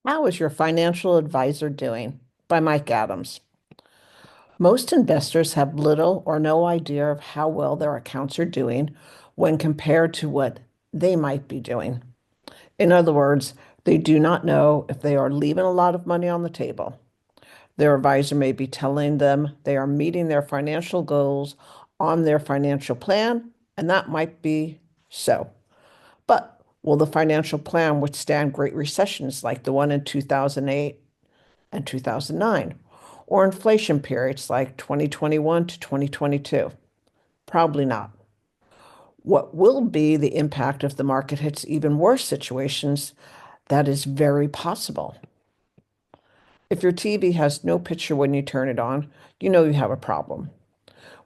How is your financial advisor doing? By Mike Adams. Most investors have little or no idea of how well their accounts are doing when compared to what they might be doing. In other words, they do not know if they are leaving a lot of money on the table. Their advisor may be telling them they are meeting their financial goals on their financial plan, and that might be so. But will the financial plan withstand great recessions like the one in 2008 and 2009, or inflation periods like 2021 to 2022? Probably not. What will be the impact if the market hits even worse situations? That is very possible. If your TV has no picture when you turn it on, you know you have a problem.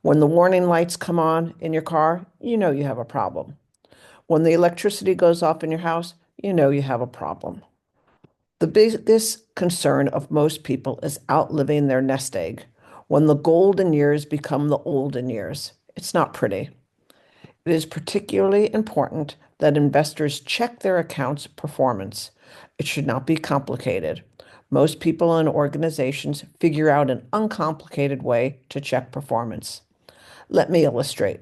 When the warning lights come on in your car, you know you have a problem. When the electricity goes off in your house, you know you have a problem. The biggest concern of most people is outliving their nest egg. When the golden years become the olden years, it's not pretty. It is particularly important that investors check their accounts' performance. It should not be complicated. Most people and organizations figure out an uncomplicated way to check performance. Let me illustrate.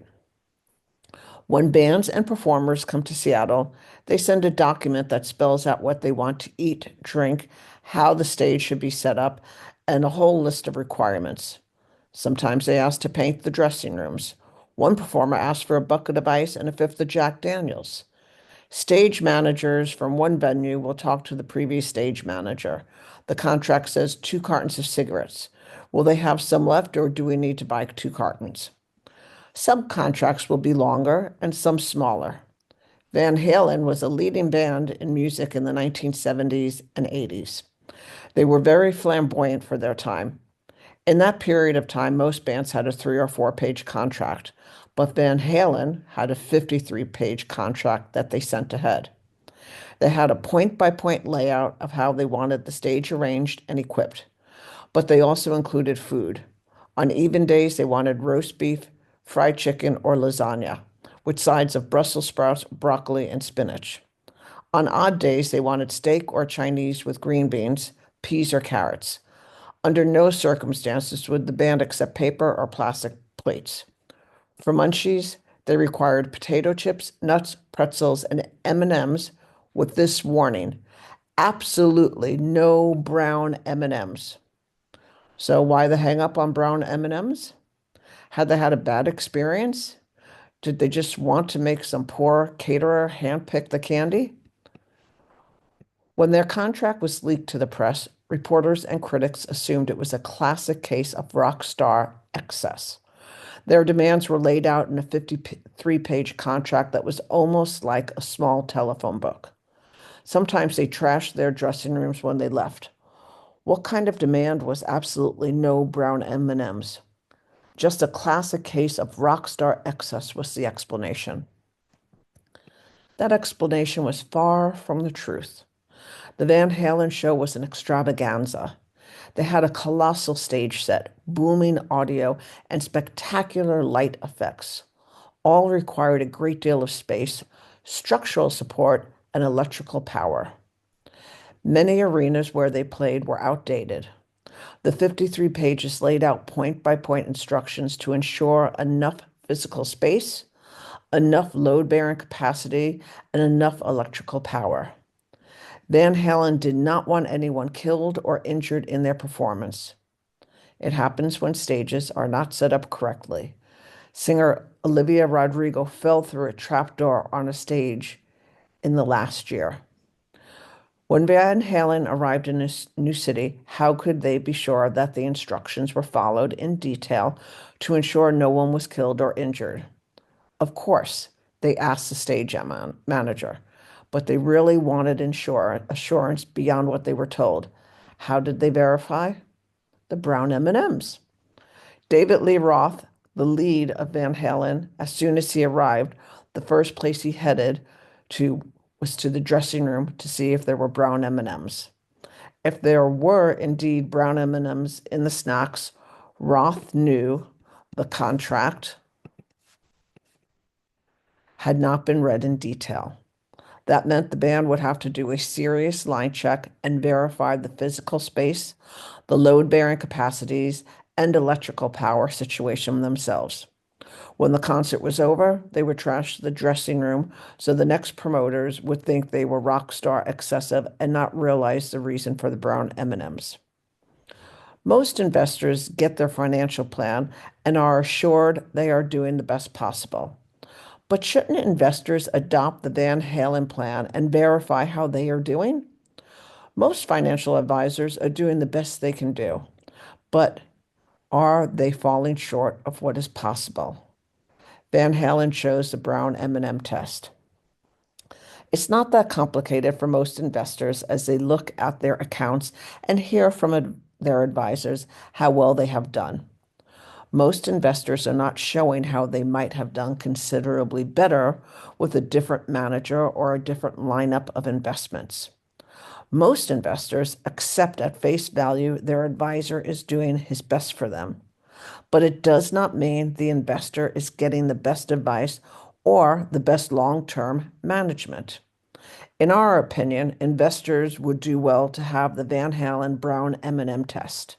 When bands and performers come to Seattle, they send a document that spells out what they want to eat, drink, how the stage should be set up, and a whole list of requirements. Sometimes they ask to paint the dressing rooms. One performer asked for a bucket of ice and a fifth of Jack Daniels. Stage managers from one venue will talk to the previous stage manager. The contract says 2 cartons of cigarettes. Will they have some left, or do we need to buy 2 cartons? Some contracts will be longer and some smaller. Van Halen was a leading band in music in the 1970s and 80s. They were very flamboyant for their time. In that period of time, most bands had a 3 or 4 page contract, but Van Halen had a 53-page contract that they sent ahead. They had a point by point layout of how they wanted the stage arranged and equipped, but they also included food. On even days, they wanted roast beef, fried chicken, or lasagna, with sides of Brussels sprouts, broccoli, and spinach. On odd days, they wanted steak or Chinese with green beans, peas, or carrots. Under no circumstances would the band accept paper or plastic plates. For munchies, they required potato chips, nuts, pretzels, and M&Ms with this warning: absolutely no brown M&Ms. So why the hang up on brown M&Ms? Had they had a bad experience? Did they just want to make some poor caterer handpick the candy? When their contract was leaked to the press, reporters and critics assumed it was a classic case of rock star excess. Their demands were laid out in a 53-page contract that was almost like a small telephone book. Sometimes they trashed their dressing rooms when they left. What kind of demand was absolutely no brown M&Ms? Just a classic case of rock star excess was the explanation. That explanation was far from the truth. The Van Halen show was an extravaganza. They had a colossal stage set, booming audio, and spectacular light effects. All required a great deal of space, structural support, and electrical power. Many arenas where they played were outdated. The 53 pages laid out point by point instructions to ensure enough physical space, enough load bearing capacity, and enough electrical power. Van Halen did not want anyone killed or injured in their performance. It happens when stages are not set up correctly. Singer Olivia Rodrigo fell through a trapdoor on a stage in the last year. When Van Halen arrived in a new city, how could they be sure that the instructions were followed in detail to ensure no one was killed or injured? Of course, they asked the stage manager, but they really wanted assurance beyond what they were told. How did they verify? The brown M&Ms. David Lee Roth, the lead of Van Halen, as soon as he arrived, the first place he headed to was to the dressing room to see if there were brown M&Ms. If there were indeed brown M&Ms in the snacks, Roth knew the contract had not been read in detail. That meant the band would have to do a serious line check and verify the physical space, the load-bearing capacities, and electrical power situation themselves. When the concert was over, they would trash the dressing room so the next promoters would think they were rock star excessive and not realize the reason for the brown M&Ms. Most investors get their financial plan and are assured they are doing the best possible. But shouldn't investors adopt the Van Halen plan and verify how they are doing? Most financial advisors are doing the best they can do, but are they falling short of what is possible? Van Halen chose the Brown M&M test. It's not that complicated for most investors as they look at their accounts and hear from their advisors how well they have done. Most investors are not showing how they might have done considerably better with a different manager or a different lineup of investments. Most investors accept at face value their advisor is doing his best for them, but it does not mean the investor is getting the best advice or the best long-term management. In our opinion, investors would do well to have the Van Halen Brown M&M test.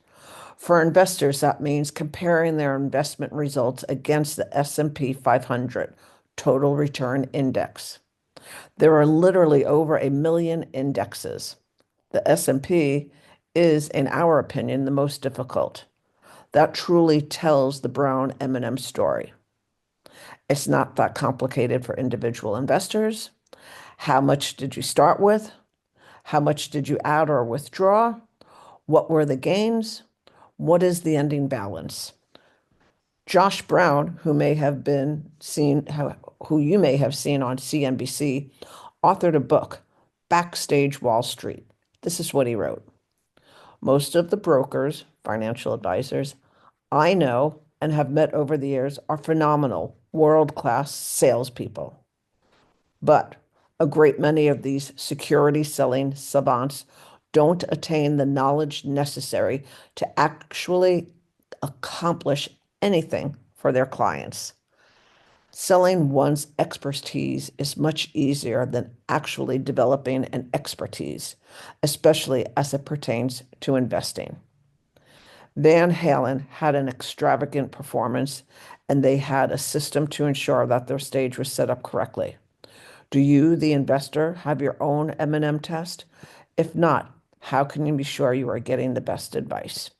For investors, that means comparing their investment results against the S&P 500 Total Return Index. There are literally over 1 million indexes. The S&P is, in our opinion, the most difficult. That truly tells the Brown M&M story. It's not that complicated for individual investors. How much did you start with? How much did you add or withdraw? What were the gains? What is the ending balance? Josh Brown, who you may have seen on CNBC, authored a book, Backstage Wall Street. This is what he wrote. Most of the brokers, financial advisors, I know and have met over the years are phenomenal, world-class salespeople. But a great many of these security selling savants don't attain the knowledge necessary to actually accomplish anything for their clients. Selling one's expertise is much easier than actually developing an expertise, especially as it pertains to investing. Van Halen had an extravagant performance, and they had a system to ensure that their stage was set up correctly. Do you, the investor, have your own M&M test? If not, how can you be sure you are getting the best advice?